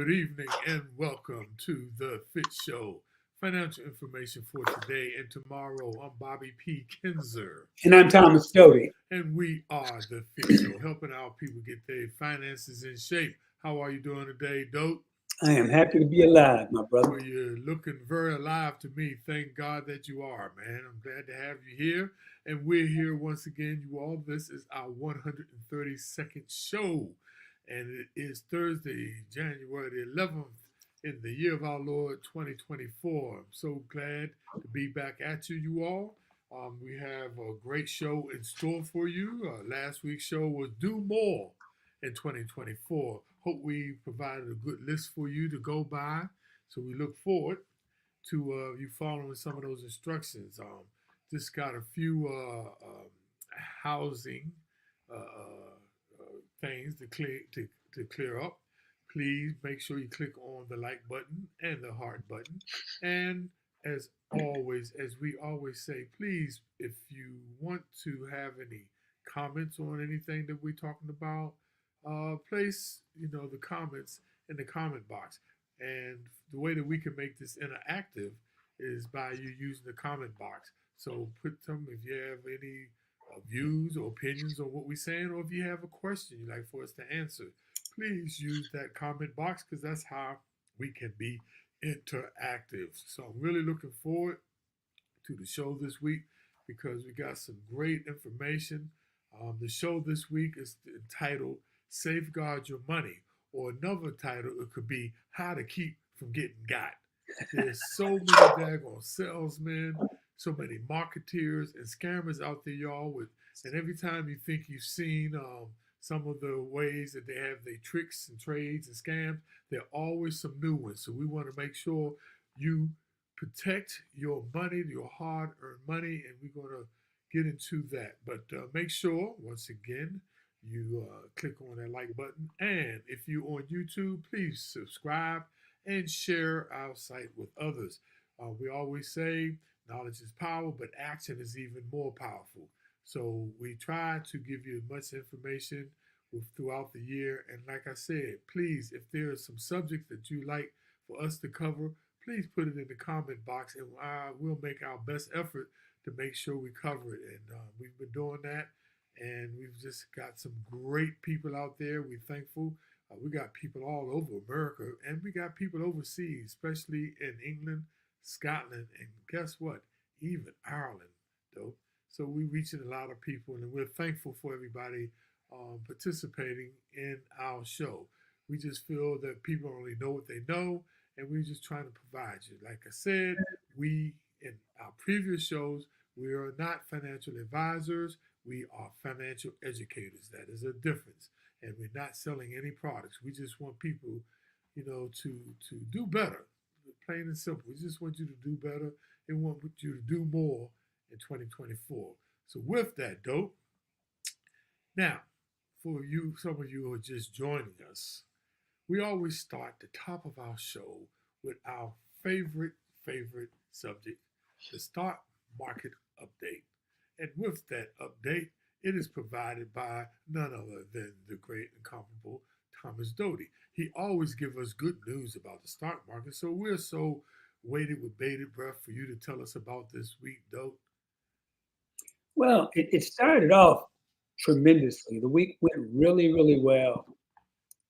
Good evening and welcome to the FITT Show. Financial information for today and tomorrow. I'm Bobby P. Kinzer. And I'm Thomas Doty. And we are the FITT Show, helping our people get their finances in shape. How are you doing today, Dope? I am happy to be alive, my brother. Well, you're looking very alive to me. Thank God that you are, man. I'm glad to have you here. And we're here once again, you all. This is our 132nd show. And it is Thursday, January the 11th, in the year of our Lord 2024. I'm so glad to be back at you, you all. We have a great show in store for you. Last week's show was Do More in 2024. Hope we provided a good list for you to go by. So we look forward to you following some of those instructions. Just got a few housing things to clear up. Please make sure you click on the like button and the heart button. And as always, as we always say, please, if you want to have any comments on anything that we're talking about, place the comments in the comment box. And the way that we can make this interactive is by you using the comment box. So put them if you have any views or opinions on what we're saying, or if you have a question you'd like for us to answer, please use that comment box because that's how we can be interactive. So I'm really looking forward to the show this week because we got some great information. The show this week is entitled Safeguard Your Money, or another title, it could be How to Keep from Getting Got. There's so many daggone salesmen, so many marketeers and scammers out there, y'all. And every time you think you've seen some of the ways that they have their tricks and trades and scams, there are always some new ones. So we want to make sure you protect your money, your hard-earned money, and we're going to get into that. But make sure, once again, you click on that like button. And if you're on YouTube, please subscribe and share our site with others. We always say knowledge is power, but action is even more powerful. So we try to give you as much information throughout the year. And like I said, please, if there are some subjects that you like for us to cover, please put it in the comment box, and we'll make our best effort to make sure we cover it. And we've been doing that, and we've just got some great people out there. We're thankful. We got people all over America, and we got people overseas, especially in England, Scotland, and guess what? Even Ireland, though. So we're reaching a lot of people, and we're thankful for everybody participating in our show. We just feel that people only know what they know, and we're just trying to provide you. Like I said, we, in our previous shows, we are not financial advisors. We are financial educators. That is a difference. And we're not selling any products. We just want people, to do better. Plain and simple. We just want you to do better and want you to do more in 2024. So with that, Dope. Now, for you, some of you who are just joining us, we always start the top of our show with our favorite subject, the stock market update. And with that update, it is provided by none other than the great and incomparable Thomas Doty. He always gives us good news about the stock market, so we're so waited with bated breath for you to tell us about this week, Dope. Well, it started off tremendously. The week went really, really well,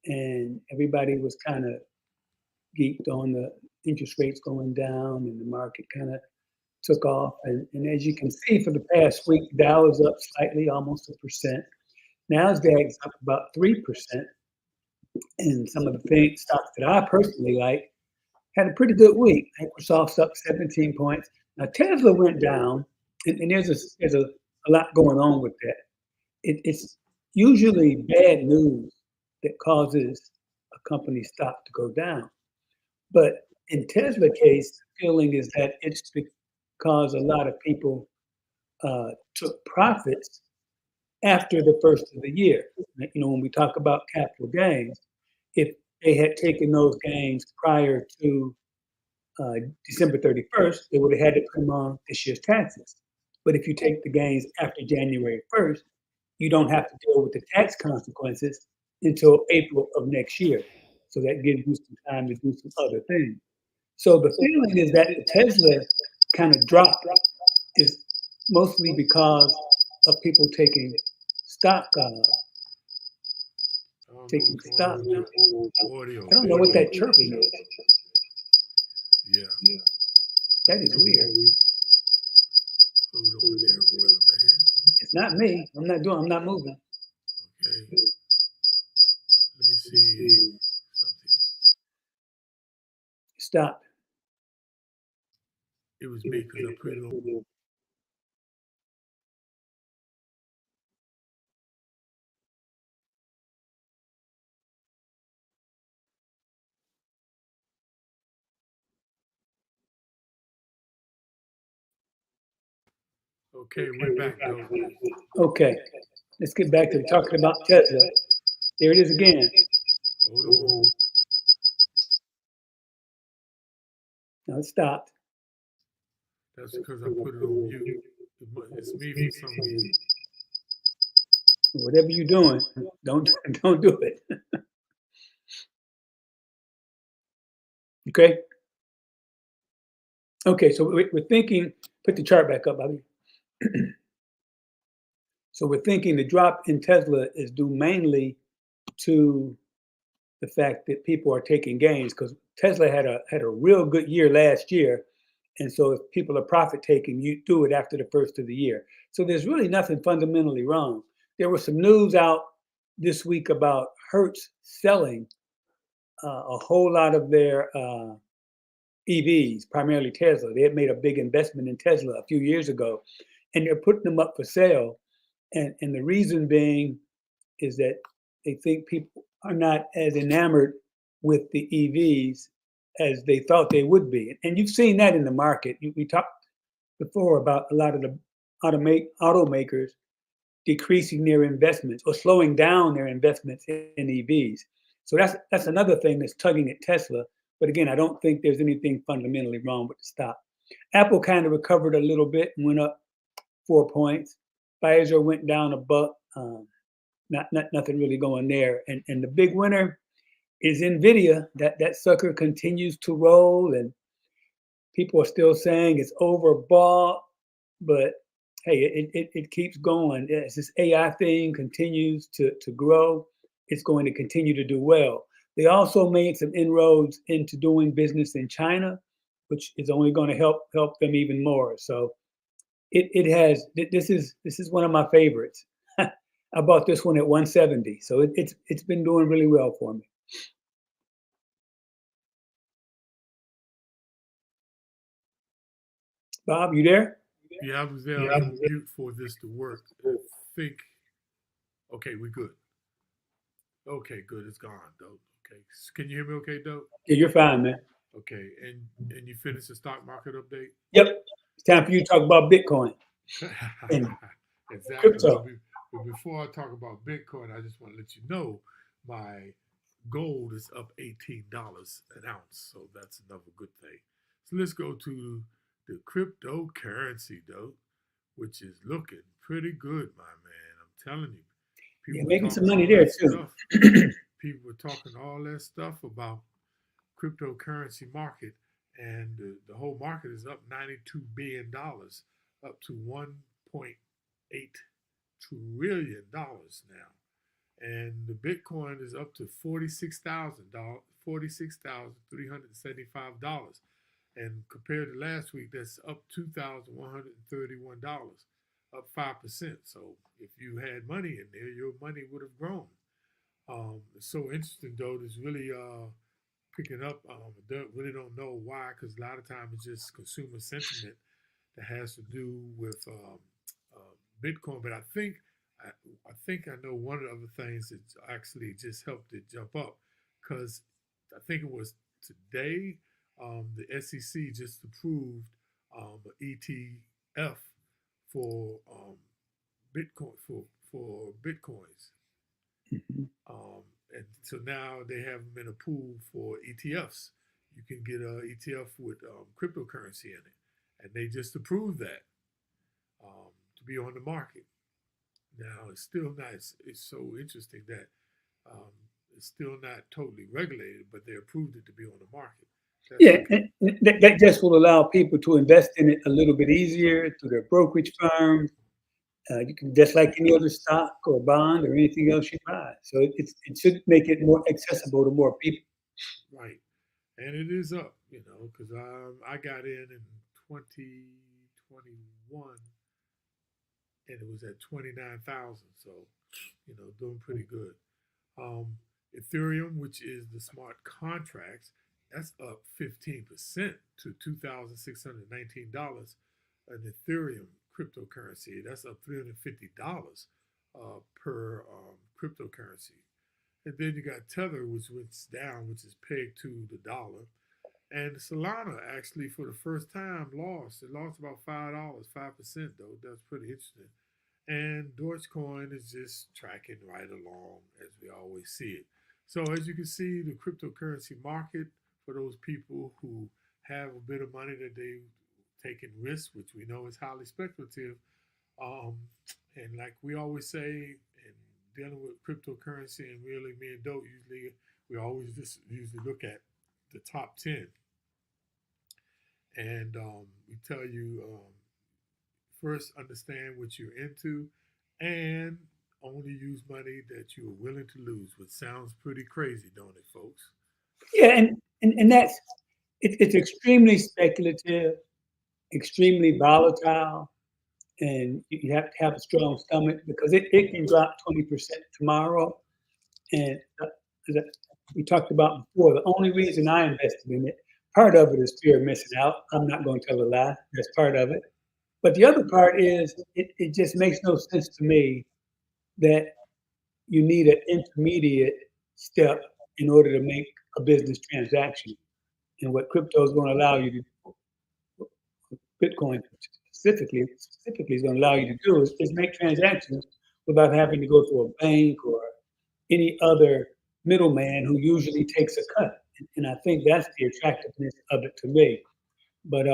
and everybody was kind of geeked on the interest rates going down, and the market kind of took off. And as you can see, for the past week, the Dow is up slightly, almost 1%. Nasdaq's up about 3%. And some of the stocks that I personally like had a pretty good week. Microsoft's up 17 points. Now, Tesla went down, and there's a lot going on with that. It's usually bad news that causes a company's stock to go down. But in Tesla case, the feeling is that it's because a lot of people took profits after the first of the year. When we talk about capital gains, if they had taken those gains prior to December 31st, they would have had to come on this year's taxes. But if you take the gains after January 1st, you don't have to deal with the tax consequences until April of next year. So that gives you some time to do some other things. So the feeling is that the Tesla kind of drop is mostly because of people taking stock, I don't know taking what's going stock. on with your audio I don't know there. what that chirping is. Yeah. That is weird. Hold on there, brother man. It's not me. I'm not moving. Okay. Let me see something. Stop. It was me because I put it on. Okay, we're back though. Okay. Let's get back to talking about Tesla. There it is again. Hold on. Now it stopped. That's because I put it on mute. It's me for some reason. Whatever you're doing, don't don't do it. Okay. Okay. So we're thinking. Put the chart back up, Bobby. So we're thinking the drop in Tesla is due mainly to the fact that people are taking gains because Tesla had a real good year last year, and so if people are profit taking, you do it after the first of the year. So there's really nothing fundamentally wrong. There was some news out this week about Hertz selling a whole lot of their EVs, primarily Tesla. They had made a big investment in Tesla a few years ago, and they're putting them up for sale. And the reason being is that they think people are not as enamored with the EVs as they thought they would be. And you've seen that in the market. We talked before about a lot of the automakers decreasing their investments or slowing down their investments in EVs. So that's another thing that's tugging at Tesla. But again, I don't think there's anything fundamentally wrong with the stock. Apple kind of recovered a little bit and went up 4 points. Pfizer went down a buck. Nothing really going there. And the big winner is Nvidia. That sucker continues to roll, and people are still saying it's overbought, but hey, it keeps going. As this AI thing continues to grow, it's going to continue to do well. They also made some inroads into doing business in China, which is only going to help them even more. So it has this is one of my favorites. I bought this one at 170, so it's been doing really well for me. Bob, you there? Yeah, I was there. I was on mute for this to work. I think. Okay, we good. Okay, good. It's gone, though. Okay, can you hear me? Okay, though. Yeah, you're fine, man. Okay, and you finished the stock market update. Yep, it's time for you to talk about Bitcoin and Exactly. crypto. But before I talk about Bitcoin, I just want to let you know my gold is up $18 an ounce. So that's another good thing. So let's go to the cryptocurrency, though, which is looking pretty good, my man. I'm telling you. Yeah, People were making some talking money all there that too. stuff. People were talking all that stuff about cryptocurrency market, and the whole market is up $92 billion, up to $1.8 trillion now, and the Bitcoin is up to $46,000, $46,375, and compared to last week, that's up $2,131, up 5%. So if you had money in there, your money would have grown. It's so interesting though. It's really picking up. Really don't know why, because a lot of times it's just consumer sentiment that has to do with Bitcoin. But I, I think I know one of the other things that actually just helped it jump up, because I think it was today the SEC just approved an ETF for Bitcoin for Bitcoins. Mhm. And so now they have them in a pool for ETFs. You can get an ETF with cryptocurrency in it, and they just approved that to be on the market. Now it's still nice. It's so interesting that um, It's still not totally regulated, but they approved it to be on the market. That's Yeah, okay. and that just will allow people to invest in it a little bit easier through their brokerage firms. You can just like any other stock or bond or anything else you buy. So it should make it more accessible to more people. Right. And it is up, because I got in 2021 and it was at 29,000. So, doing pretty good. Um, Ethereum, which is the smart contracts, that's up 15% to $2,619. An Ethereum cryptocurrency, that's up $350 per cryptocurrency. And then you got Tether, which went down, which is pegged to the dollar. And Solana actually, for the first time, lost. It lost about $5, 5% though. That's pretty interesting. And Dogecoin is just tracking right along as we always see it. So as you can see, the cryptocurrency market for those people who have a bit of money that they've taken risks, which we know is highly speculative. Um, and like we always say, in dealing with cryptocurrency, and really me and Doe usually we always just usually look at the top 10, and we tell you first understand what you're into and only use money that you are willing to lose, which sounds pretty crazy, don't it, folks? Yeah, and that's it's extremely speculative, extremely volatile, and you have to have a strong stomach because it can drop 20% tomorrow. And as we talked about before, the only reason I invested in it, part of it is fear of missing out. I'm not going to tell a lie. That's part of it. But the other part is it just makes no sense to me that you need an intermediate step in order to make a business transaction. And what crypto is going to allow you to, Bitcoin specifically is going to allow you to do is make transactions without having to go through a bank or any other middleman who usually takes a cut. And I think that's the attractiveness of it to me. But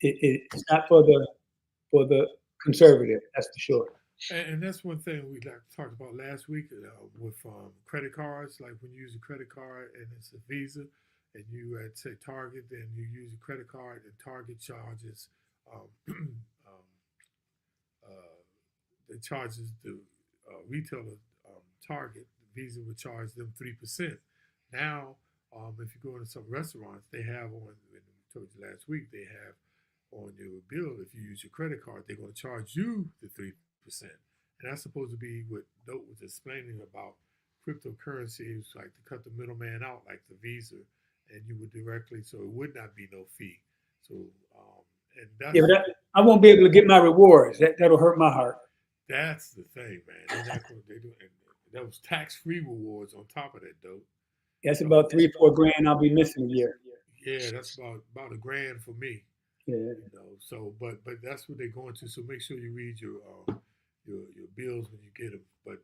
it's not for the conservative, that's for sure. And that's one thing we like talked about last week with credit cards. Like when you use a credit card and it's a Visa, and you at say Target, then you use a credit card, and Target charges um, um, uh, they charges the retailer Target. Visa would charge them 3%. Now, if you go into some restaurants, they have on. And we told you last week they have on your bill. If you use your credit card, they're going to charge you the 3%, and that's supposed to be what Dope was explaining about cryptocurrencies, like to cut the middleman out, like the Visa, and you would directly, so it would not be no fee. So, and Yeah, that's but I won't be able to get my rewards. That'll hurt my heart. That's the thing, man. They're not going. They do, and those tax-free rewards on top of that, dope. That's So about 3, 4 grand I'll be missing a year. yeah, that's about a grand for me. Yeah. So but that's what they're going to. So make sure you read your bills when you get them. But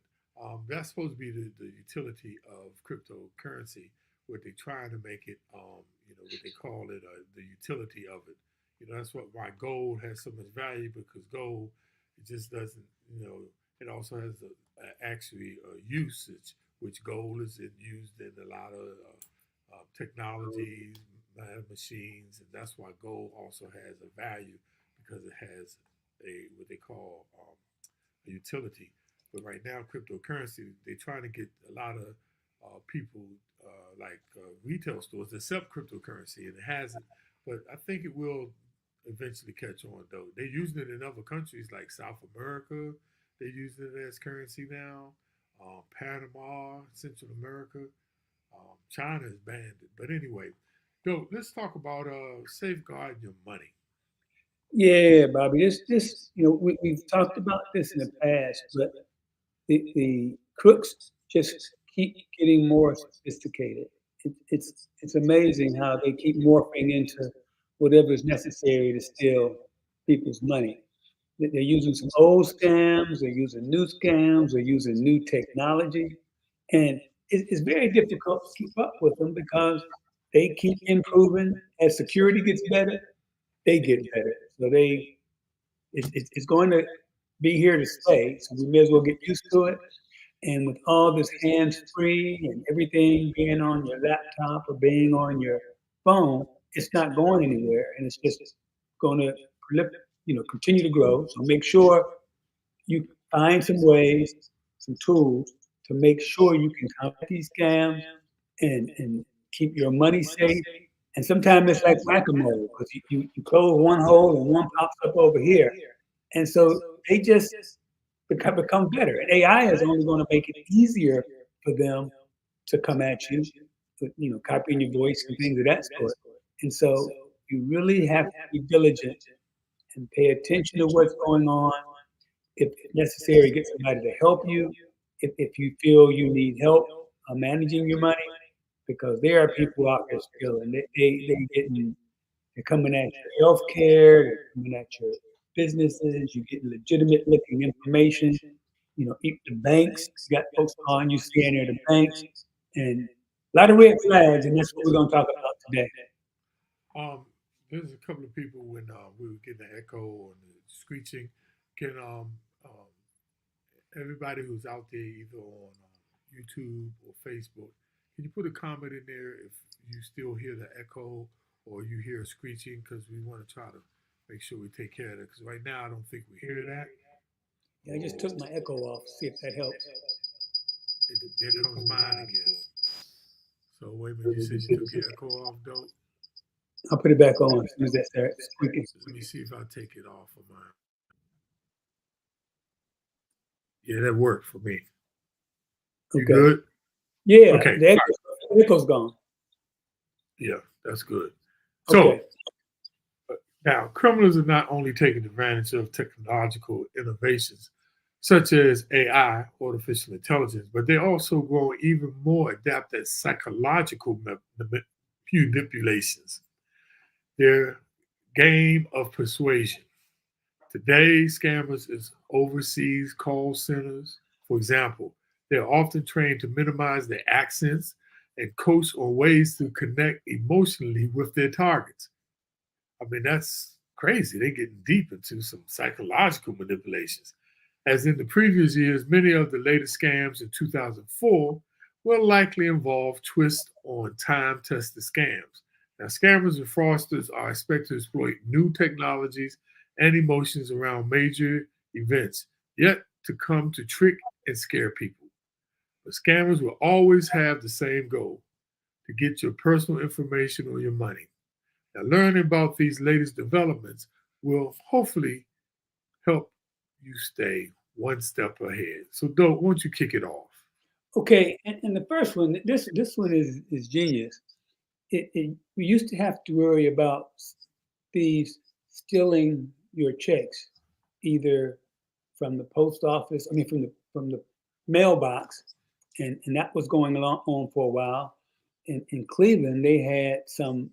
that's supposed to be the utility of cryptocurrency. What they're trying to make it, what they call it, the utility of it. That's why gold has so much value, because gold, it just doesn't, it also has actually a usage, which gold is used in a lot of technologies, machines, and that's why gold also has a value, because it has a what they call a utility. But right now, cryptocurrency, they're trying to get a lot of people like retail stores to accept cryptocurrency, and it hasn't. But I think it will eventually catch on, though. They're using it in other countries like South America. They're using it as currency now. Panama, Central America. China has banned it. But anyway, though, let's talk about safeguarding your money. Yeah, Bobby. This we've talked about this in the past, but the crooks just keep getting more sophisticated. It's amazing how they keep morphing into whatever is necessary to steal people's money. They're using some old scams, they're using new scams, they're using new technology, and it's very difficult to keep up with them because they keep improving. As security gets better, they get better. So it's going to be here to stay. So we may as well get used to it. And with all this hands-free and everything being on your laptop or being on your phone, it's not going anywhere, and it's just gonna continue to grow. So make sure you find some ways, some tools to make sure you can combat these scams and keep your money safe. And sometimes it's like whack-a-mole because you close one hole and one pops up over here. And so they just become better. And AI is only going to make it easier for them to come at you, copying your voice and things of that sort. And so you really have to be diligent and pay attention to what's going on. If necessary, get somebody to help you. If you feel you need help managing your money, because there are people out there still, and they're coming at your health care, they're coming at your businesses, you get legitimate looking information. The banks, you got folks calling you saying they're the banks, and a lot of red flags, and that's what we're going to talk about today. Um, there's a couple of people when we were getting the echo and the screeching. Can everybody who's out there either on YouTube or Facebook, can you put a comment in there if you still hear the echo or you hear screeching? Because we want to try to make sure we take care of it. Because right now I don't think we hear that. Yeah, I just took my echo off. See if that helps. There comes mine again. So wait a minute, you said you took your echo off, though? I'll put it back on as soon as that starts squeaking. Let me see if I take it off of mine. Yeah, that worked for me. You Okay. good? Yeah. Okay. The echo's gone. Yeah, that's good. So Okay. now criminals are not only taking advantage of technological innovations such as AI, artificial intelligence, but they're also growing even more adept at psychological manipulations. Their game of persuasion. Today, scammers is overseas call centers. For example, they're often trained to minimize their accents and coach on ways to connect emotionally with their targets. I mean, that's crazy. They're getting deep into some psychological manipulations. As in the previous years, many of the latest scams in 2004 will likely involve twists on time tested scams. Now, scammers and fraudsters are expected to exploit new technologies and emotions around major events, yet to come to trick and scare people. But scammers will always have the same goal to get your personal information or your money. Now, learning about these latest developments will hopefully help you stay one step ahead. So, Doug, why don't you kick it off? Okay, and the first one, this one is genius. We used to have to worry about thieves stealing your checks, either from the post office, from the mailbox, and that was going on for a while. In Cleveland, they had some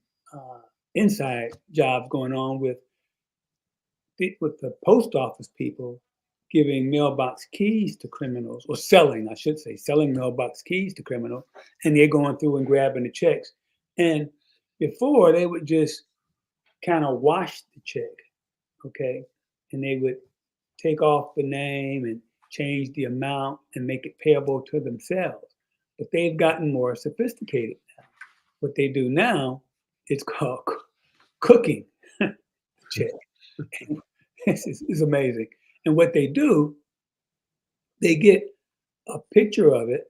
inside jobs going on with the post office people giving mailbox keys to criminals, or selling, I should say, selling mailbox keys to criminals, and they're going through and grabbing the checks. And before, they would just kind of wash the check, okay? And they would take off the name and change the amount and make it payable to themselves. But they've gotten more sophisticated now. What they do now is called cooking the check. This is amazing. And what they do, they get a picture of it,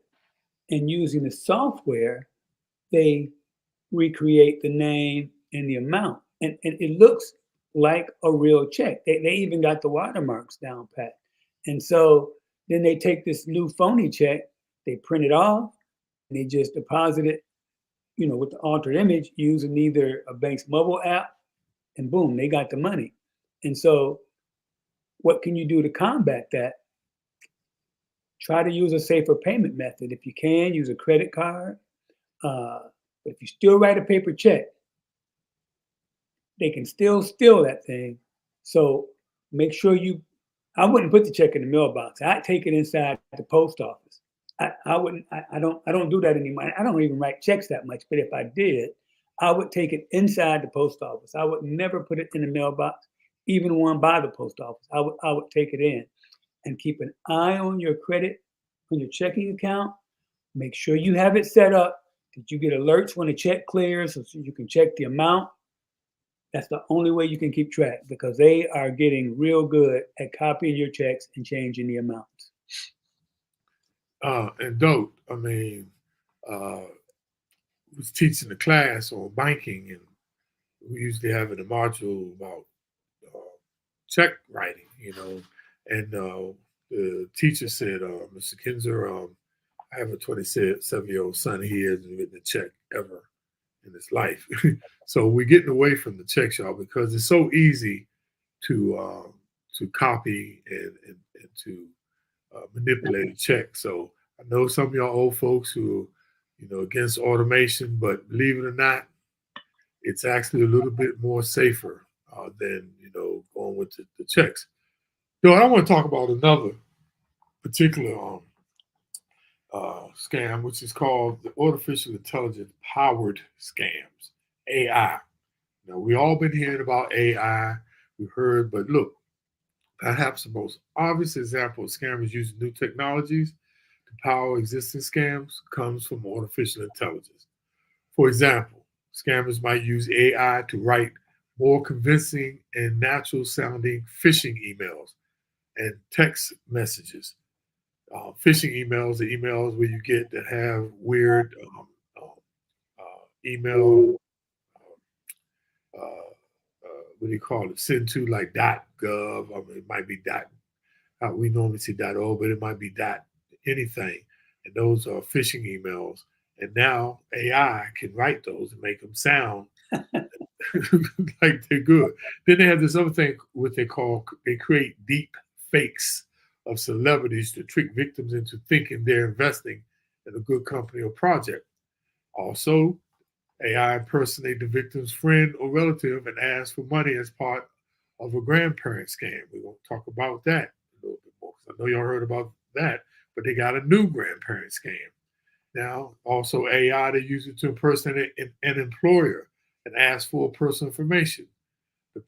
and using the software, they recreate the name and the amount. And it looks like a real check. They even got the watermarks down pat. And so then they take this new phony check, they print it off, and they just deposit it, with the altered image using either a bank's mobile app, and boom, they got the money. And so what can you do to combat that? Try to use a safer payment method. If you can, use a credit card. But if you still write a paper check, they can still steal that thing. So make sure I wouldn't put the check in the mailbox. I'd take it inside the post office. I wouldn't, I don't do that anymore. I don't even write checks that much, but if I did, I would take it inside the post office. I would never put it in the mailbox, even one by the post office. I would take it in and keep an eye on your credit, on your checking account, make sure you have it set up that you get alerts when a check clears so you can check the amount. That's the only way you can keep track, because they are getting real good at copying your checks and changing the amounts. And dope, I mean, was teaching the class on banking, and we usually have in a module about check writing, and the teacher said, Mr. Kinzer, I have a 27-year-old son. He hasn't written a check ever in his life. So we're getting away from the check, y'all, because it's so easy to copy and to manipulate a check. So I know some of y'all old folks who, against automation, but believe it or not, it's actually a little bit more safer than going with the checks. No, I want to talk about another particular scam, which is called the artificial intelligence powered scams, AI. Now, we all been hearing about AI. We heard, but look, perhaps the most obvious example of scammers using new technologies to power existing scams comes from artificial intelligence. For example, scammers might use AI to write more convincing and natural sounding phishing emails and text messages. Phishing emails are emails where you get that have weird email, what do you call it, send to like .gov. I mean, it might be we normally see .org, but it might be anything. And those are phishing emails. And now AI can write those and make them sound like they're good. Then they have this other thing, they create deep fakes of celebrities to trick victims into thinking they're investing in a good company or project. Also, AI impersonate the victim's friend or relative and ask for money as part of a grandparent scam. We're going to talk about that a little bit more, because I know y'all heard about that, but they got a new grandparent scam. Now, also AI, they use it to impersonate an employer and ask for personal information. The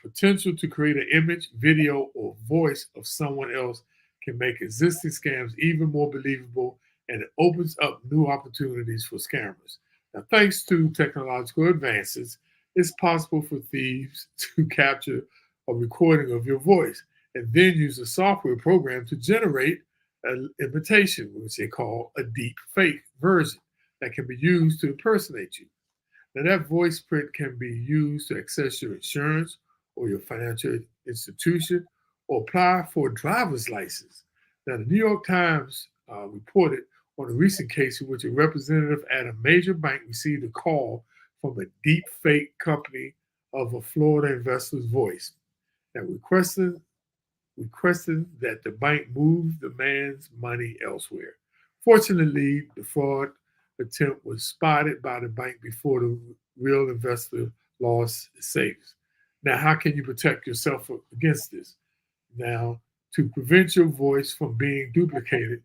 potential to create an image, video, or voice of someone else can make existing scams even more believable, and it opens up new opportunities for scammers. Now, thanks to technological advances, it's possible for thieves to capture a recording of your voice and then use a software program to generate an imitation, which they call a deep fake version, that can be used to impersonate you. Now, that voice print can be used to access your insurance or your financial institution or apply for a driver's license. Now, the New York Times reported on a recent case in which a representative at a major bank received a call from a deep fake company of a Florida investor's voice that requested that the bank move the man's money elsewhere. Fortunately, the fraud attempt was spotted by the bank before the real investor lost his savings. Now, how can you protect yourself against this? Now, to prevent your voice from being duplicated,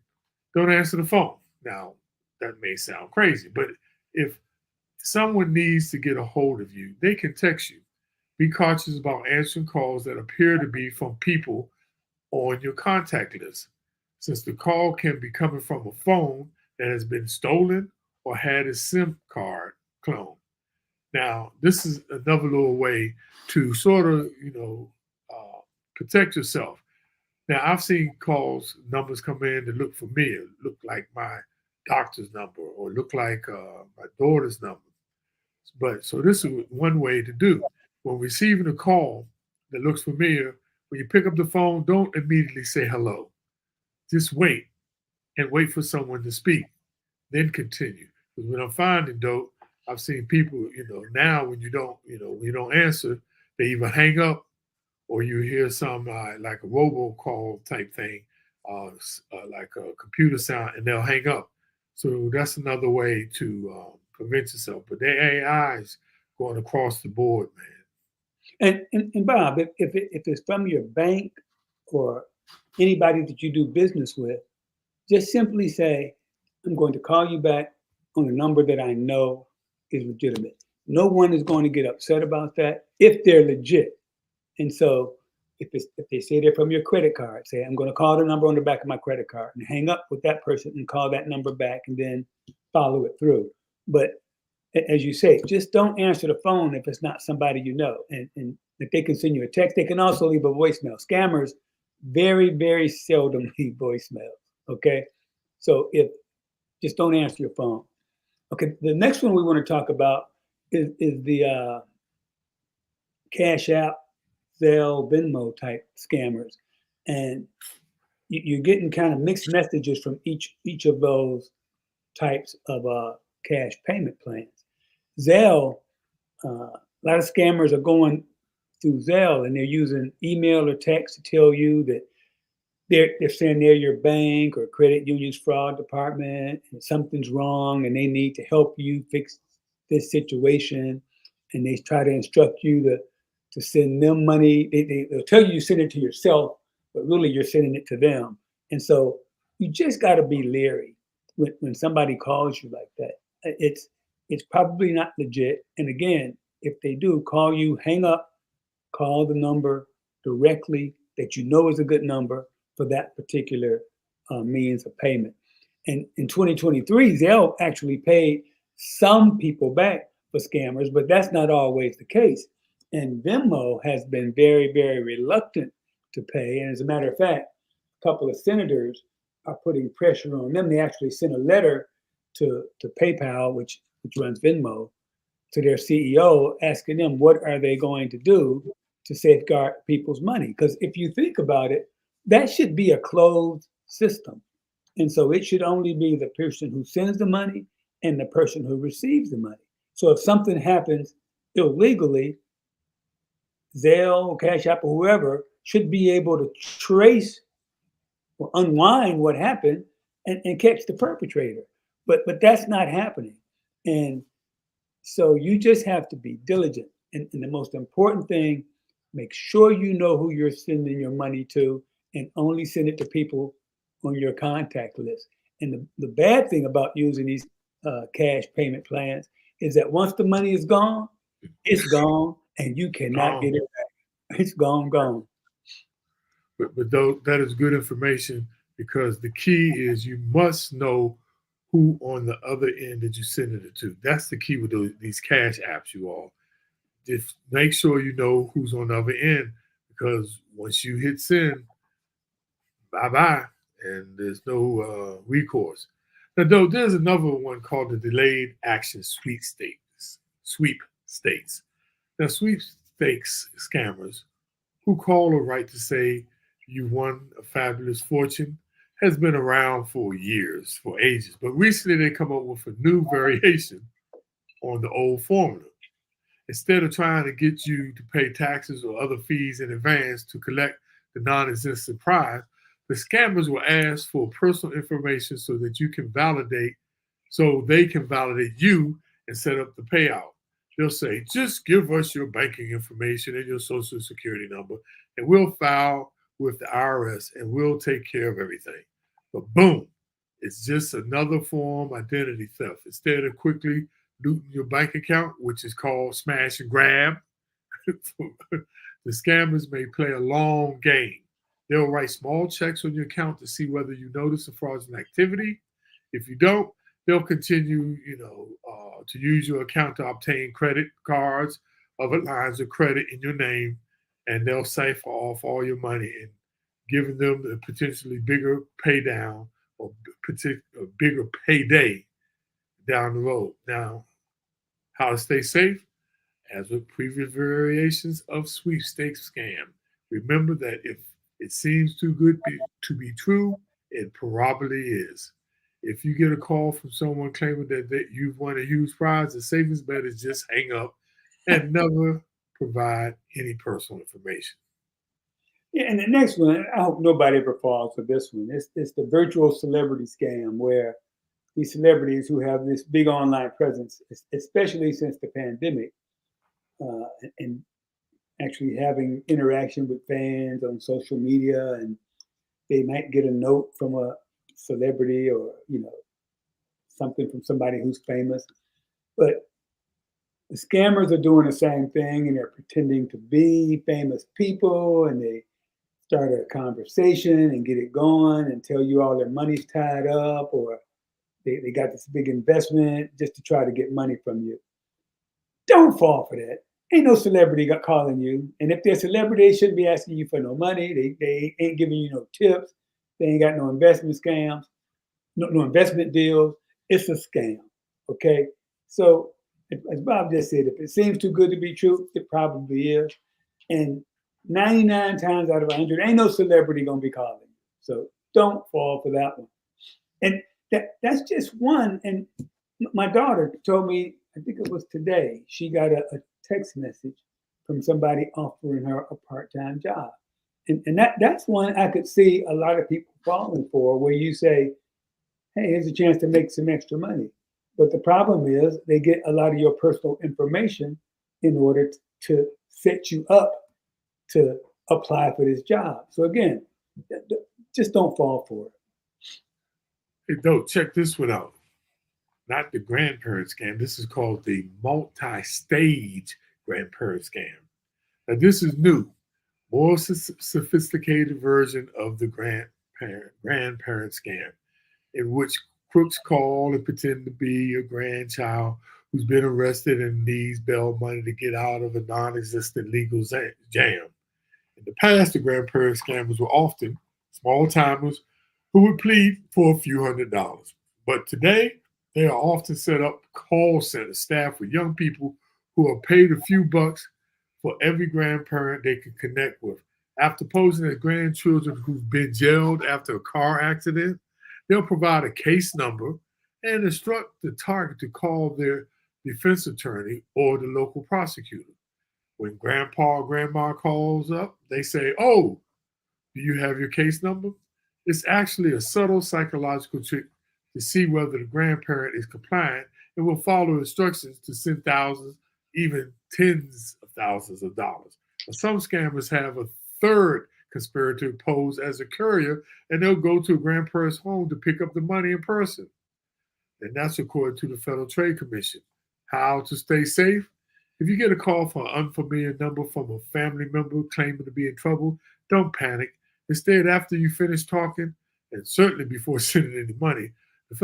don't answer the phone. Now, that may sound crazy, but if someone needs to get a hold of you, they can text you. Be cautious about answering calls that appear to be from people on your contact list, since the call can be coming from a phone that has been stolen or had a SIM card cloned. Now, this is another little way to sort of, protect yourself. Now, I've seen numbers come in that look familiar, look like my doctor's number or look like my daughter's number. But so this is one way to do. When receiving a call that looks familiar, when you pick up the phone, don't immediately say hello. Just wait and wait for someone to speak, then continue. Because when I'm finding dope, I've seen people, now when you don't answer, they either hang up or you hear some like a robocall type thing, like a computer sound, and they'll hang up. So that's another way to prevent yourself. But the AI is going across the board, man. And Bob, if it's from your bank or anybody that you do business with, just simply say, I'm going to call you back on a number that I know is legitimate. No one is going to get upset about that if they're legit. And so if they say they're from your credit card, say, I'm going to call the number on the back of my credit card and hang up with that person and call that number back and then follow it through. But as you say, just don't answer the phone if it's not somebody you know. And if they can send you a text, they can also leave a voicemail. Scammers very, very seldom leave voicemails. Okay. So if just don't answer your phone. Okay. The next one we want to talk about is the Cash App, Zelle, Venmo type scammers. And you're getting kind of mixed messages from each of those types of cash payment plans. Zelle, a lot of scammers are going through Zelle and they're using email or text to tell you that they're saying they're your bank or credit union's fraud department and something's wrong and they need to help you fix this situation. And they try to instruct you to send them money. They'll tell you send it to yourself, but really you're sending it to them. And so you just got to be leery when somebody calls you like that. It's probably not legit. And again, if they do call you, hang up, call the number directly that you know is a good number for that particular means of payment. And in 2023, Zelle actually paid some people back for scammers, but that's not always the case. And Venmo has been very, very reluctant to pay. And as a matter of fact, a couple of senators are putting pressure on them. They actually sent a letter to PayPal, which runs Venmo, to their CEO, asking them what are they going to do to safeguard people's money. Because if you think about it, that should be a closed system. And so it should only be the person who sends the money and the person who receives the money. So if something happens illegally, Zelle, Cash App, or whoever should be able to trace or unwind what happened and catch the perpetrator. But that's not happening. And so you just have to be diligent. And the most important thing, make sure you know who you're sending your money to and only send it to people on your contact list. And the bad thing about using these cash payment plans is that once the money is gone, it's gone and you cannot get it back. It's gone. But though that is good information because the key is you must know who on the other end that you're sending it to. That's the key with these cash apps, you all. Just make sure you know who's on the other end because once you hit send, bye bye, and there's no recourse. Now, though, there's another one called the delayed action sweepstakes. Sweepstakes. Now, sweepstakes scammers who call or write to say you won a fabulous fortune has been around for years, for ages. But recently they come up with a new variation on the old formula. Instead of trying to get you to pay taxes or other fees in advance to collect the non-existent prize, the scammers will ask for personal information so they can validate you and set up the payout. They'll say, just give us your banking information and your social security number, and we'll file with the IRS and we'll take care of everything. But boom, it's just another form of identity theft. Instead of quickly looting your bank account, which is called smash and grab, the scammers may play a long game. They'll write small checks on your account to see whether you notice the fraudulent activity. If you don't, they'll continue, to use your account to obtain credit cards, other lines of credit in your name, and they'll cipher off all your money and giving them a potentially bigger pay down or a bigger payday down the road. Now, how to stay safe? As with previous variations of sweepstakes scam, remember that if it seems too good to be true, it probably is. If you get a call from someone claiming that you've won a huge prize, the safest bet is just hang up and never provide any personal information. Yeah, and the next one, I hope nobody ever falls for this one. It's the virtual celebrity scam where these celebrities who have this big online presence, especially since the pandemic, and actually having interaction with fans on social media, and they might get a note from a celebrity or something from somebody who's famous, but The scammers are doing the same thing, and they're pretending to be famous people, and they start a conversation and get it going and tell you all their money's tied up, or they got this big investment just to try to get money from you. Don't fall for that. Ain't no celebrity got calling you. And if they're a celebrity, they shouldn't be asking you for no money. They ain't giving you no tips. They ain't got no investment scams, no investment deals. It's a scam. Okay. So as Bob just said, if it seems too good to be true, it probably is. And 99 times out of 100, ain't no celebrity gonna be calling you. So don't fall for that one. And that's just one. And my daughter told me, I think it was today, she got a text message from somebody offering her a part-time job. And that's one I could see a lot of people falling for, where you say, hey, here's a chance to make some extra money. But the problem is they get a lot of your personal information in order to set you up to apply for this job. So again, just don't fall for it. Hey, Doe, check this one out. Not the grandparent scam. This is called the multi-stage grandparent scam. Now, this is new, more sophisticated version of the grandparent scam, in which crooks call and pretend to be a grandchild who's been arrested and needs bail money to get out of a non-existent legal jam. In the past, the grandparent scammers were often small timers who would plead for a few $100s. But today, they are often set up call center staff with young people who are paid a few bucks for every grandparent they can connect with. After posing as grandchildren who've been jailed after a car accident, they'll provide a case number and instruct the target to call their defense attorney or the local prosecutor. When grandpa or grandma calls up, they say, oh, do you have your case number? It's actually a subtle psychological trick to see whether the grandparent is compliant and will follow instructions to send thousands, even tens of thousands of dollars. Now, some scammers have a third conspirator posed as a courier, and they'll go to a grandparent's home to pick up the money in person. And that's according to the Federal Trade Commission. How to stay safe? If you get a call from an unfamiliar number from a family member claiming to be in trouble, don't panic. Instead, after you finish talking, and certainly before sending any money, the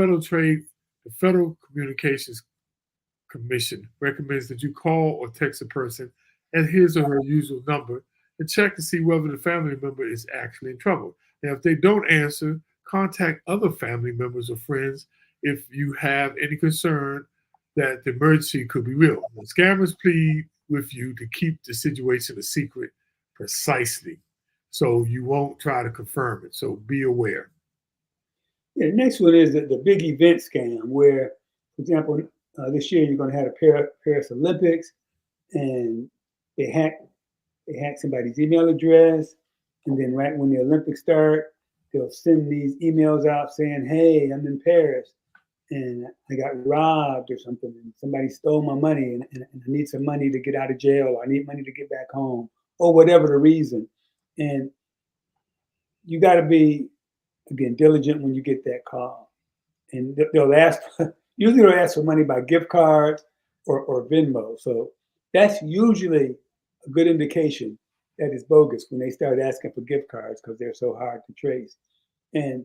Federal Communications Commission recommends that you call or text a person at his or her usual number and check to see whether the family member is actually in trouble. Now, if they don't answer, contact other family members or friends if you have any concern that the emergency could be real. Now, scammers plead with you to keep the situation a secret precisely, so you won't try to confirm it. So be aware. Yeah, the next one is the big event scam, where, for example, this year you're going to have the Paris Olympics, and they hack somebody's email address, and then right when the Olympics start, they'll send these emails out saying, "Hey, I'm in Paris, and I got robbed or something, and somebody stole my money, and I need some money to get out of jail, or I need money to get back home, or whatever the reason." And you got to be, again, diligent when you get that call. And they'll ask, usually they'll ask for money by gift cards or Venmo. So that's usually a good indication that it's bogus when they start asking for gift cards, because they're so hard to trace. And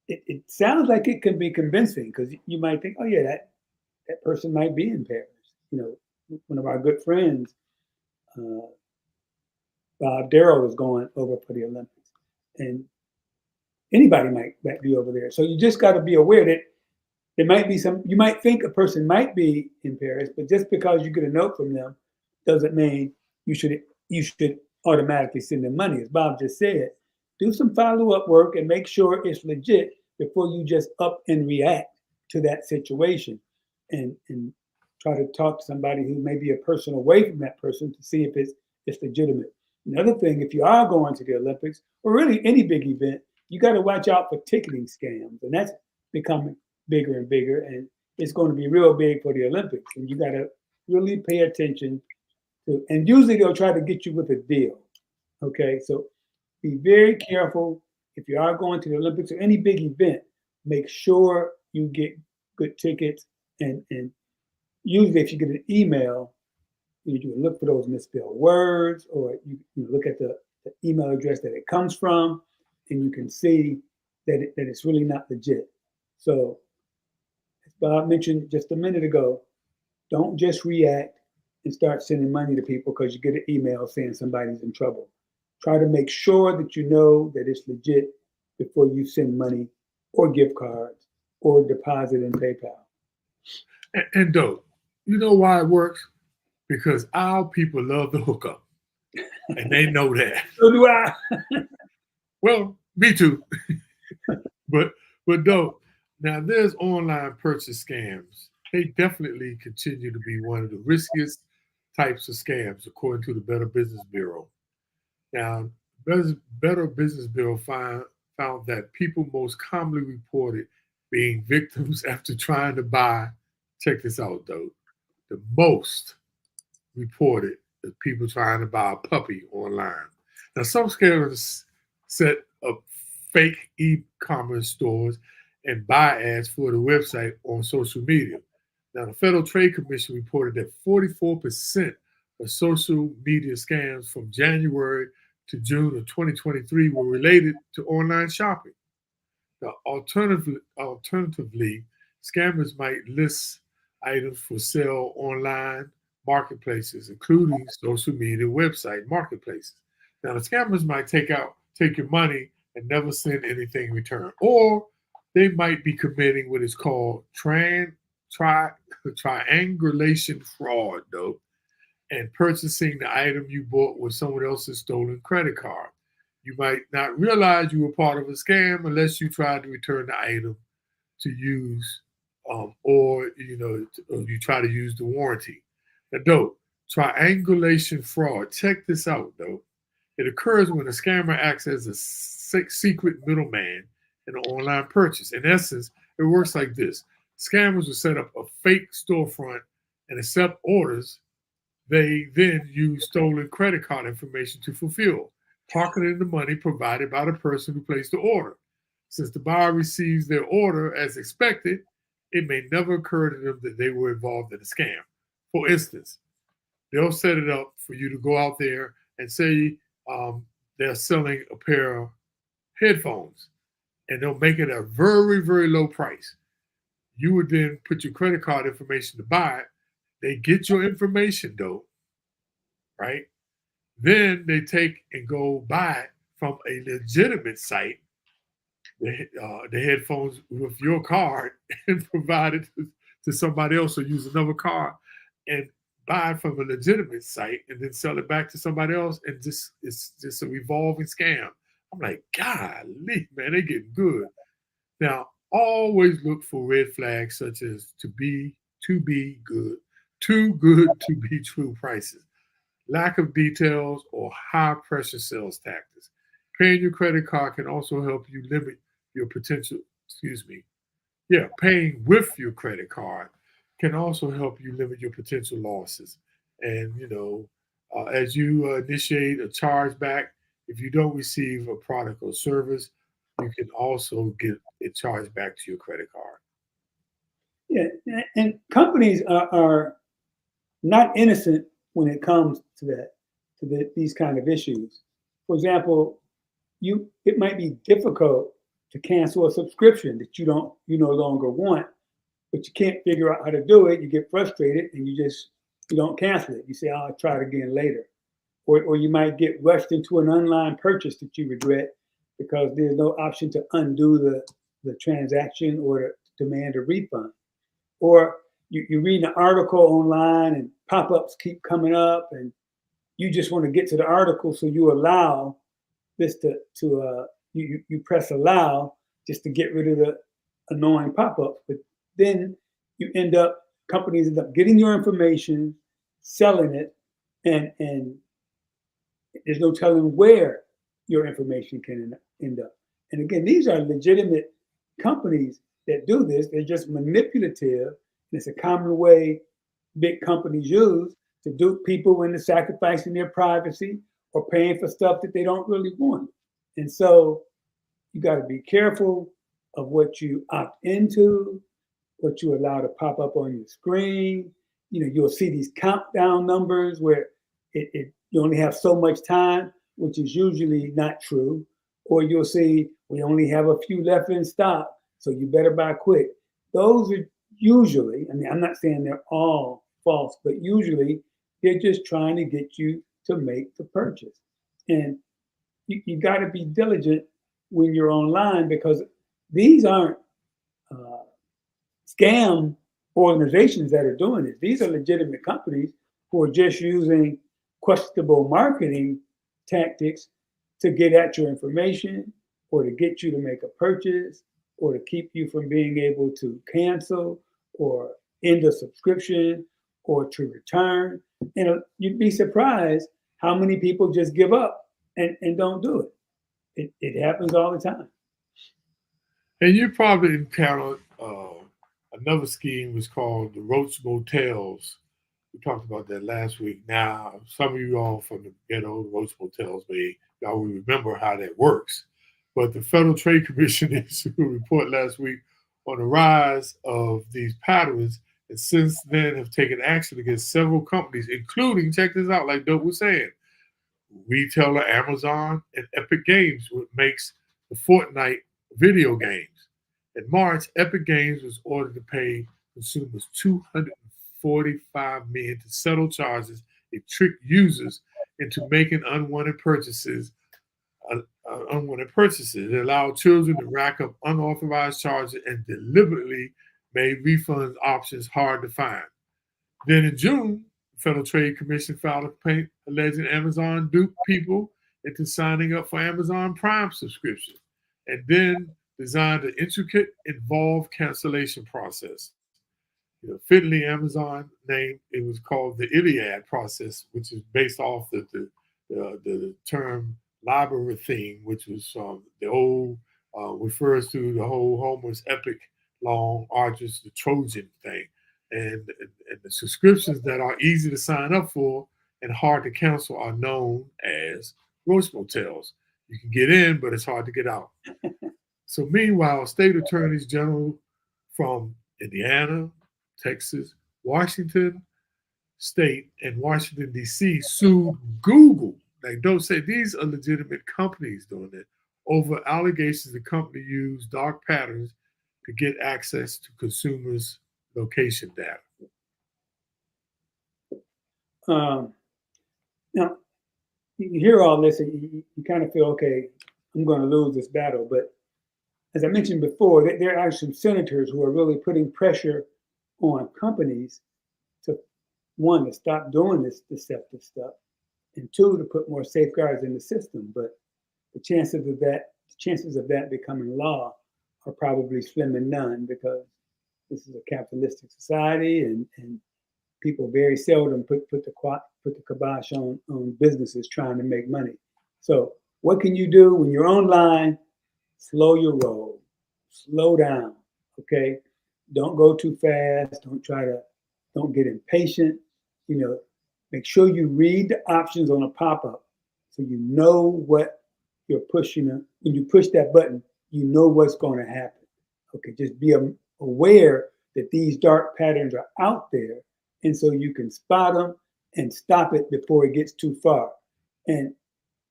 it sounds like it can be convincing, because you might think, oh yeah, that person might be in Paris. You know, one of our good friends, Bob Darrell, is going over for the Olympics, and anybody might be over there. So you just got to be aware that there might be some. You might think a person might be in Paris, but just because you get a note from them doesn't mean you should automatically send them money. As Bob just said, do some follow-up work and make sure it's legit before you just up and react to that situation, and try to talk to somebody who may be a person away from that person to see if it's legitimate. Another thing, if you are going to the Olympics or really any big event, you got to watch out for ticketing scams, and that's becoming bigger and bigger, and it's going to be real big for the Olympics. And you got to really pay attention to, and usually they'll try to get you with a deal. Okay, so be very careful if you are going to the Olympics or any big event. Make sure you get good tickets and usually if you get an email, you can look for those misspelled words, or you look at the email address that it comes from, and you can see that it's really not legit. So, as Bob mentioned just a minute ago, don't just react and start sending money to people because you get an email saying somebody's in trouble. Try to make sure that you know that it's legit before you send money or gift cards or deposit in PayPal. And dope. You know why it works? Because our people love the hookup, and they know that. So do I. Well, me too. but dope. Now there's online purchase scams. They definitely continue to be one of the riskiest types of scams, according to the Better Business Bureau. Now, Better Business Bureau found that people most commonly reported being victims after trying to buy. Check this out, though. The most reported that people trying to buy a puppy online. Now, some scammers set up fake e-commerce stores and buy ads for the website on social media. Now, the Federal Trade Commission reported that 44% of social media scams from January to June of 2023 were related to online shopping. Now, alternatively, scammers might list items for sale online marketplaces, including social media website marketplaces. Now, the scammers might take your money and never send anything in return, or they might be committing what is called triangulation fraud, though, and purchasing the item you bought with someone else's stolen credit card. You might not realize you were part of a scam unless you tried to return the item to use, or or you try to use the warranty. Now, though, triangulation fraud. Check this out, though. It occurs when a scammer acts as a secret middleman in an online purchase. In essence, it works like this: scammers will set up a fake storefront and accept orders. They then use stolen credit card information to fulfill, pocketing the money provided by the person who placed the order. Since the buyer receives their order as expected, it may never occur to them that they were involved in a scam. For instance, they'll set it up for you to go out there and say they're selling a pair of headphones, and they'll make it a very, very low price. You would then put your credit card information to buy it. They get your information, though, right? Then they take and go buy it from a legitimate site, the headphones with your card, and provide it to somebody else, or use another card and buy it from a legitimate site and then sell it back to somebody else. And it's just a revolving scam. I'm like, golly, man, they get good. Now, always look for red flags such as to be good, too good to be true prices, lack of details, or high pressure sales tactics. Paying your credit card can also help you limit your potential, paying with your credit card can also help you limit your potential losses. And, as you initiate a chargeback, if you don't receive a product or service, you can also get it charged back to your credit card. Yeah, and companies are not innocent when it comes to these kind of issues. For example, it might be difficult to cancel a subscription that you no longer want, but you can't figure out how to do it. You get frustrated and you don't cancel it. You say, "Oh, I'll try it again later," or you might get rushed into an online purchase that you regret because there's no option to undo the transaction or to demand a refund. Or you read an article online and pop-ups keep coming up, and you just want to get to the article, so you allow this you press allow just to get rid of the annoying pop-ups. But then companies end up getting your information, selling it, and there's no telling where your information can end up. And again, these are legitimate companies that do this. They're just manipulative. And it's a common way big companies use to dupe people into sacrificing their privacy or paying for stuff that they don't really want. And so you got to be careful of what you opt into, what you allow to pop up on your screen. you'll see these countdown numbers where you only have so much time, which is usually not true. Or you'll see we only have a few left in stock, so you better buy quick. Those are usually, I mean, I'm not saying they're all false, but usually they're just trying to get you to make the purchase. And you got to be diligent when you're online because these aren't uh, scam organizations that are doing this. These are legitimate companies who are just using questionable marketing tactics to get at your information or to get you to make a purchase or to keep you from being able to cancel or end a subscription or to return. You'd be surprised how many people just give up and don't do it. It happens all the time. And you probably encountered another scheme was called the Roach Motels. We talked about that last week. Now, some of you all from the ghetto Roach Motels y'all will remember how that works. But the Federal Trade Commission issued a report last week on the rise of these patterns, and since then have taken action against several companies, including, check this out, like Dope was saying, retailer Amazon and Epic Games, which makes the Fortnite video games. In March, Epic Games was ordered to pay consumers $245 million to settle charges it tricked users into making unwanted purchases. It allowed children to rack up unauthorized charges and deliberately made refund options hard to find. Then in June, the Federal Trade Commission filed a complaint alleging Amazon duped people into signing up for Amazon Prime subscription, and then designed an intricate, involved cancellation process. Fitly, Amazon named it was called the Iliad process, which is based off the term labyrinthine, which was the old refers to the whole Homer's epic, long, arduous, the Trojan thing, and the subscriptions that are easy to sign up for and hard to cancel are known as roast motels. You can get in, but it's hard to get out. So meanwhile, state attorneys general from Indiana, Texas, Washington State, and Washington, D.C. sued Google. Like, don't say these are legitimate companies doing it over allegations the company used dark patterns to get access to consumers' location data. Now, you hear all this and you kind of feel, okay, I'm going to lose this battle. But as I mentioned before, there are some senators who are really putting pressure on companies to, one, to stop doing this deceptive stuff, and two, to put more safeguards in the system. But the chances of that becoming law are probably slim and none because this is a capitalistic society and people very seldom put the kibosh on businesses trying to make money. So what can you do when you're online? Slow your roll, slow down, okay? Don't go too fast. Don't get impatient. Make sure you read the options on a pop-up so you know what you're pushing. When you push that button, you know what's going to happen. Okay, just be aware that these dark patterns are out there, and so you can spot them and stop it before it gets too far. And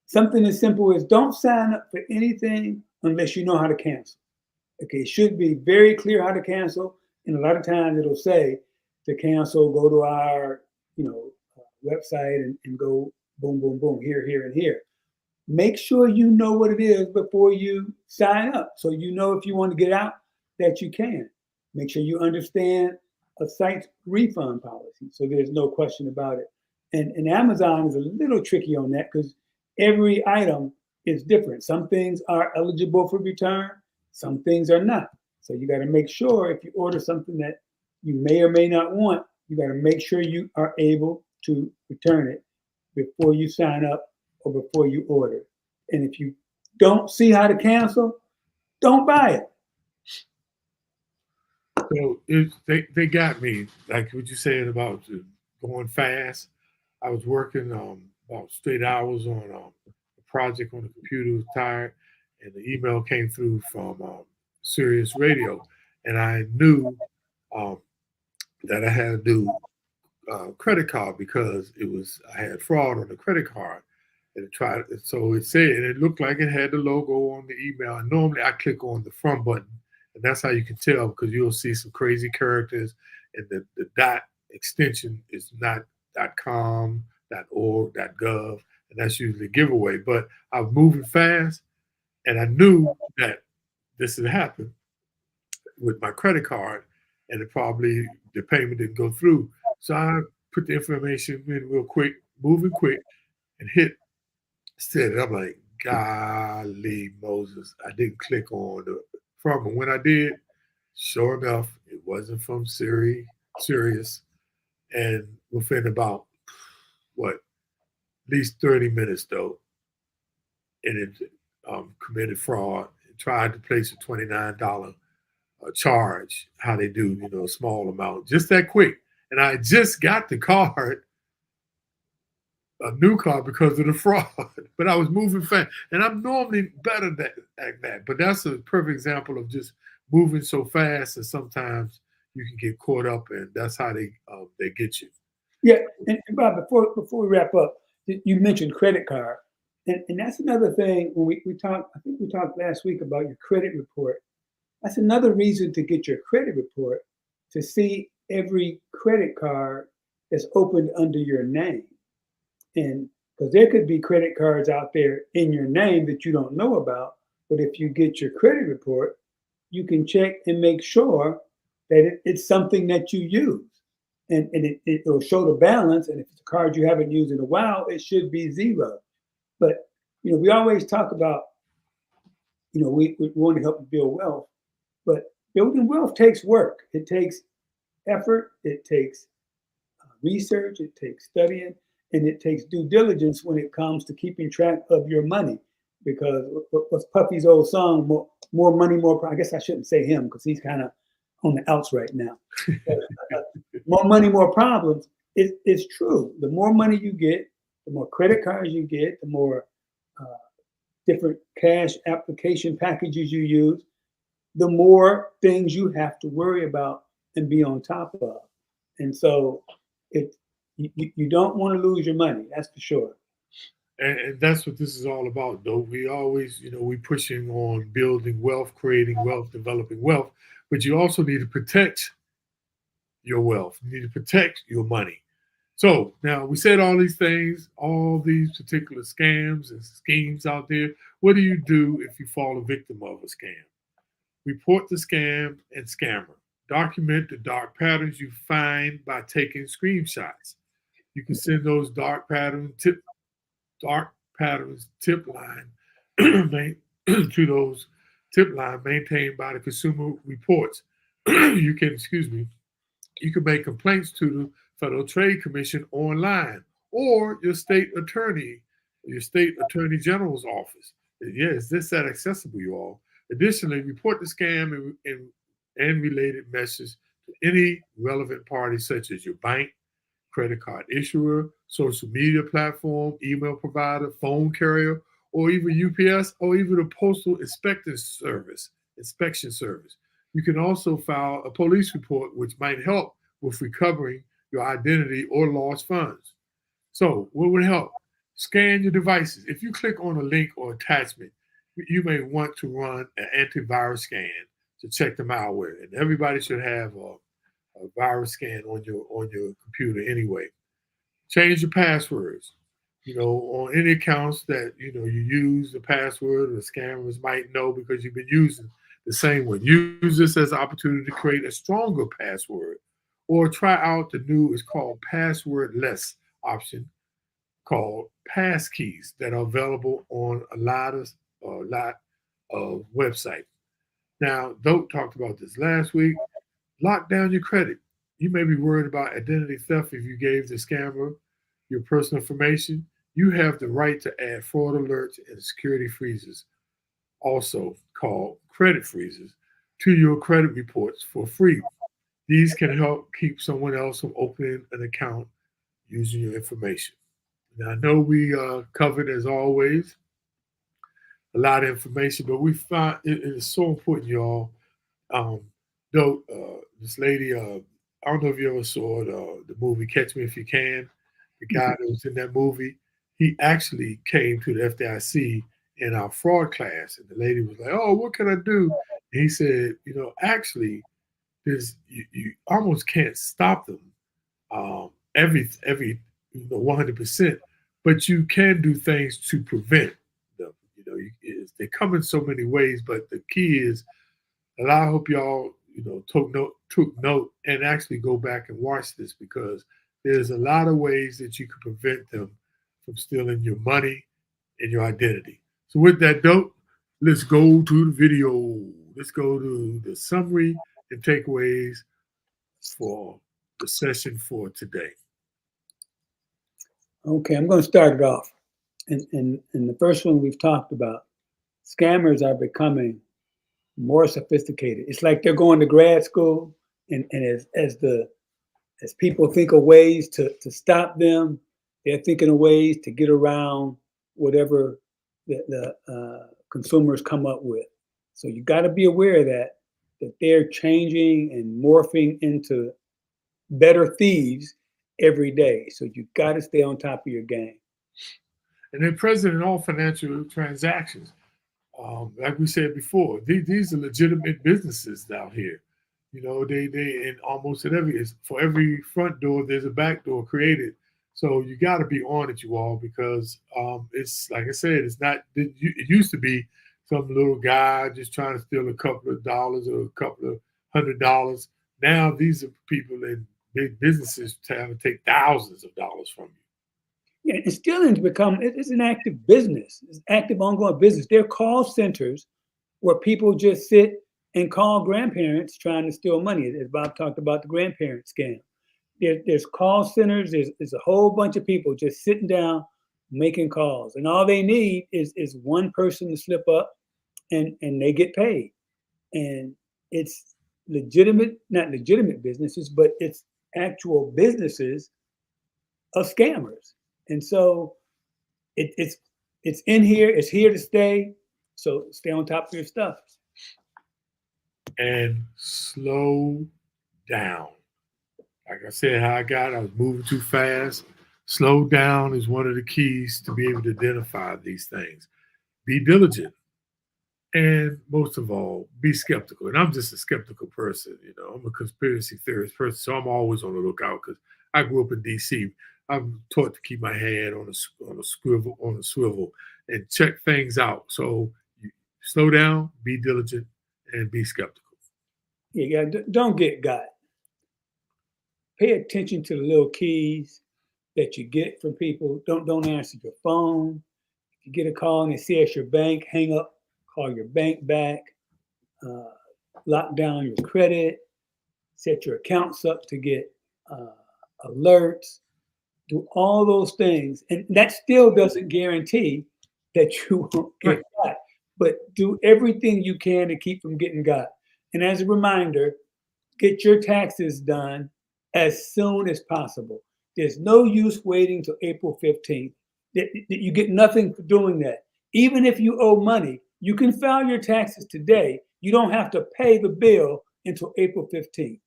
something as simple as don't sign up for anything unless you know how to cancel. Okay, it should be very clear how to cancel, and a lot of times it'll say to cancel, go to our website and go boom, boom, boom, here, here, and here. Make sure you know what it is before you sign up, so you know if you want to get out that you can. Make sure you understand a site's refund policy, so there's no question about it. And Amazon is a little tricky on that because every item is different. Some things are eligible for return, some things are not. So you got to make sure if you order something that you may or may not want, you got to make sure you are able to return it before you sign up or before you order. And if you don't see how to cancel, don't buy it. So they got me, like what you said about going fast. I was working about straight hours on a project on the computer, was tired, and the email came through from Sirius Radio, and I knew that I had to do credit card because I had fraud on the credit card. And it tried, so it said, and it looked like it had the logo on the email. And normally I click on the from button, and that's how you can tell because you'll see some crazy characters, and the dot extension is not .com, .org, .gov, and that's usually a giveaway. But I was moving fast, and I knew that this had happened with my credit card, and it probably the payment didn't go through. So I put the information in real quick, moving quick, and hit send it. I'm like, golly Moses, I didn't click on the from. And when I did, sure enough, it wasn't from Sirius. And within about what, at least 30 minutes though, and it committed fraud. And tried to place a $29 charge, how they do, a small amount, just that quick. And I just got the card, a new card, because of the fraud. But I was moving fast, and I'm normally better at that. But that's a perfect example of just moving so fast, and sometimes you can get caught up, and that's how they get you. Yeah, and Bob, before we wrap up, you mentioned credit card, and that's another thing when we talked. I think we talked last week about your credit report. That's another reason to get your credit report, to see every credit card that's opened under your name. And because there could be credit cards out there in your name that you don't know about, but if you get your credit report, you can check and make sure that it's something that you use. And it will show the balance. And if it's a card you haven't used in a while, it should be zero. But, we always talk about, we want to help build wealth. But building wealth takes work. It takes effort. It takes research. It takes studying. And it takes due diligence when it comes to keeping track of your money. Because what's Puffy's old song, more money, more problems. I guess I shouldn't say him because he's kind of on the outs right now. More money, more problems. It's true. The more money you get, the more credit cards you get, the more different cash application packages you use, the more things you have to worry about and be on top of. And so you don't want to lose your money, that's for sure. And that's what this is all about, though. We always, we pushing on building wealth, creating wealth, developing wealth, but you also need to protect your wealth. You need to protect your money. So now we said all these things, all these particular scams and schemes out there. What do you do if you fall a victim of a scam? Report the scam and scammer. Document the dark patterns you find by taking screenshots. You can send those dark patterns tip line to those tip line maintained by the Consumer Reports. You can make complaints to the Federal Trade Commission online or your state attorney general's office. Yeah, is this that accessible, you all? Additionally, report the scam and related messages to any relevant party, such as your bank, credit card issuer, social media platform, email provider, phone carrier, or even UPS, or even the Postal Inspection Service. You can also file a police report, which might help with recovering your identity or lost funds. So, what would help? Scan your devices. If you click on a link or attachment, you may want to run an antivirus scan to check the malware. And everybody should have a virus scan on your computer anyway. Change your passwords. On any accounts that you use the password, or the scammers might know because you've been using the same one. Use this as an opportunity to create a stronger password, or try out the new, it's called passwordless option, called passkeys, that are available on a lot of websites. Now, Dope talked about this last week. Lock down your credit. You may be worried about identity theft if you gave the scammer your personal information. You have the right to add fraud alerts and security freezes, also called credit freezes, to your credit reports for free. These can help keep someone else from opening an account using your information. Now, I know we covered, as always, a lot of information, but we find it is so important, y'all. Um, Though this lady, I don't know if you ever saw the movie Catch Me If You Can. The guy Mhm. that was in that movie, he actually came to the FDIC in our fraud class, and the lady was like, "Oh, what can I do?" And he said, actually, there's you almost can't stop them every 100%, but you can do things to prevent them. They come in so many ways, but the key is, and I hope y'all took note and actually go back and watch this, because there's a lot of ways that you can prevent them from stealing your money and your identity. So with that note, let's go to the video. Let's go to the summary and takeaways for the session for today. Okay, I'm going to start it off. And the first one we've talked about, scammers are becoming more sophisticated. It's like they're going to grad school, and as people think of ways to stop them, they're thinking of ways to get around whatever the consumers come up with. So you got to be aware of that they're changing and morphing into better thieves every day. So you got to stay on top of your game. And they're present in all financial transactions. Like we said before, these are legitimate businesses out here. They in almost at for every front door, there's a back door created. So you got to be on it, you all, because it's like I said, it's not. It used to be some little guy just trying to steal a couple of dollars or a couple of $100. Now these are people in big businesses trying to take thousands of dollars from you. Yeah, and stealing's become it's an active business. It's active, ongoing business. There are call centers where people just sit and call grandparents trying to steal money. As Bob talked about the grandparent scam. There's call centers. There's a whole bunch of people just sitting down making calls, and all they need is one person to slip up, and they get paid. And it's legitimate, not legitimate businesses, but it's actual businesses of scammers. And so it, it's it's in here. It's here to stay. So stay on top of your stuff. And slow down. Like I said, I was moving too fast. Slow down is one of the keys to be able to identify these things. Be diligent. And most of all, be skeptical. And I'm just a skeptical person. I'm a conspiracy theorist person. So I'm always on the lookout, because I grew up in DC. I'm taught to keep my head on a swivel and check things out. So you slow down, be diligent, and be skeptical. Yeah, don't get got. Pay attention to the little keys that you get from people. Don't answer your phone. If you get a call and they say it's your bank, hang up, call your bank back, uh, lock down your credit, set your accounts up to get alerts, do all those things. And that still doesn't guarantee that you won't Right. get got, but do everything you can to keep from getting got. And as a reminder, get your taxes done as soon as possible. There's no use waiting till April 15th. You get nothing for doing that. Even if you owe money, you can file your taxes today. You don't have to pay the bill until April 15th.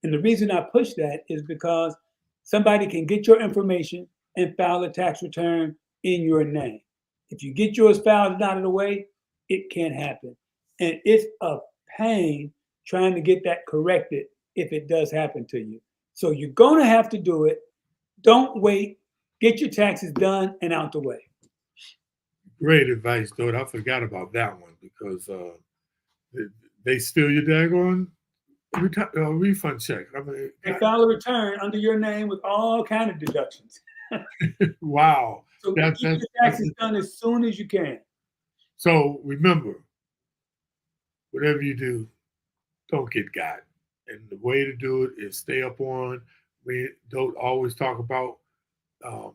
And the reason I push that is because somebody can get your information and file a tax return in your name. If you get yours filed and out of the way, it can't happen. And it's a pain trying to get that corrected if it does happen to you. So you're going to have to do it. Don't wait. Get your taxes done and out the way. Great advice, dude. I forgot about that one, because they, they steal your daggone refund check. I mean, And file a return under your name with all kind of deductions. wow. So That, keep that, your that's taxes done as soon as you can. so remember, whatever you do, don't get got. And the way to do it is stay up on. We don't always talk about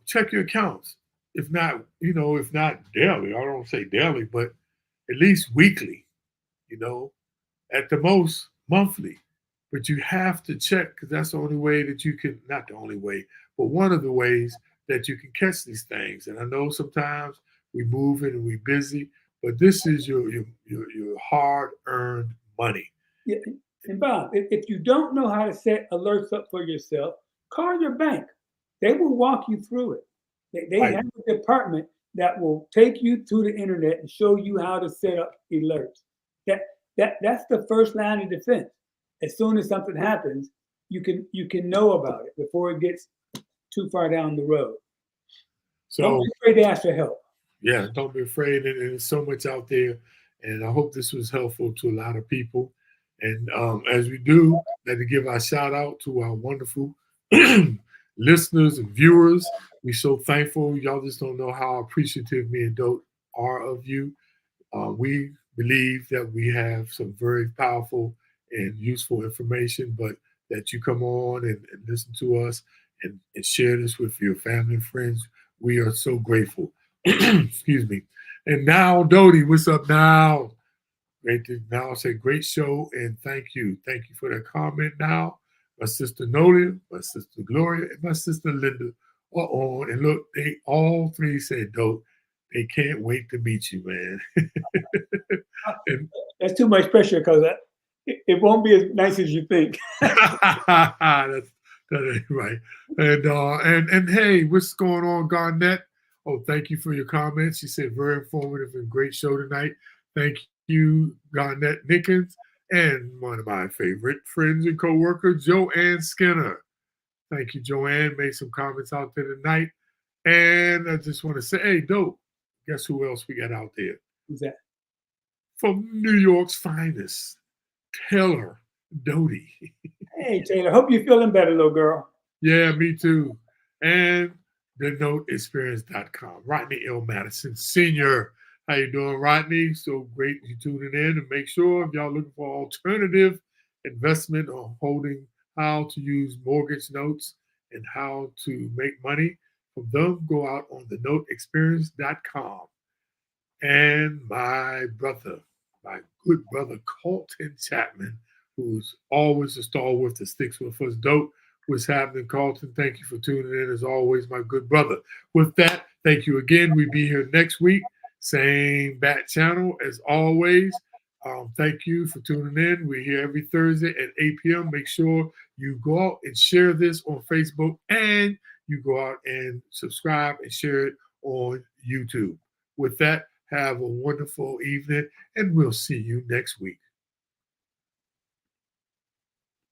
check your accounts. If not daily, I don't say daily, but at least weekly. You know, at the most monthly. But you have to check, because that's the only way that you can, not the only way, but one of the ways that you can catch these things. And I know sometimes we move in and we busy, but this is your hard earned money. Yeah, And Bob, if you don't know how to set alerts up for yourself, call your bank. They will walk you through it. They Right. have a department that will take you to the internet and show you how to set up alerts. That's the first line of defense. As soon as something happens, you can know about it before it gets too far down the road. Don't So be afraid to ask for help. yeah, don't be afraid. And there's so much out there. And I hope this was helpful to a lot of people. And as we do, let me give our shout out to our wonderful listeners and viewers. We're so thankful. Y'all just don't know how appreciative me and Dope are of you. We believe that we have some very powerful and useful information, but that you come on and listen to us and share this with your family and friends. We are so grateful. Excuse me. And now, Dodie, what's up now? Great to now say great show and thank you. Thank you for that comment now. My sister Nolia, my sister Gloria, and my sister Linda are on. And look, they all three said, Dope, they can't wait to meet you, man. And That's too much pressure because it won't be as nice as you think. that ain't right. And hey, what's going on, Garnett? Oh, thank you for your comments. She said very informative and great show tonight. Thank you, Garnett Nickens, and one of my favorite friends and co-worker, Joanne Skinner. Thank you, Joanne. Made some comments out there tonight. And I just want to say, hey, Dope, guess who else we got out there? Who's that? From New York's finest, Taylor Doty. Hey, Taylor, hope you're feeling better, little girl. Yeah, me too. And TheNoteExperience.com. Rodney L. Madison Sr. How you doing, Rodney? So great you tuning in. And make sure if y'all looking for alternative investment or holding how to use mortgage notes and how to make money from them, go out on TheNoteExperience.com. And my brother, my good brother, Colton Chapman, who's always a stalwart that sticks with us. Dope. What's happening, Carlton? Thank you for tuning in as always, my good brother. With that, thank you again. We'll be here next week, same bat channel as always. Thank you for tuning in. We're here every Thursday at 8 p.m. Make sure you go out and share this on Facebook and you go out and subscribe and share it on YouTube. With that, have a wonderful evening and we'll see you next week.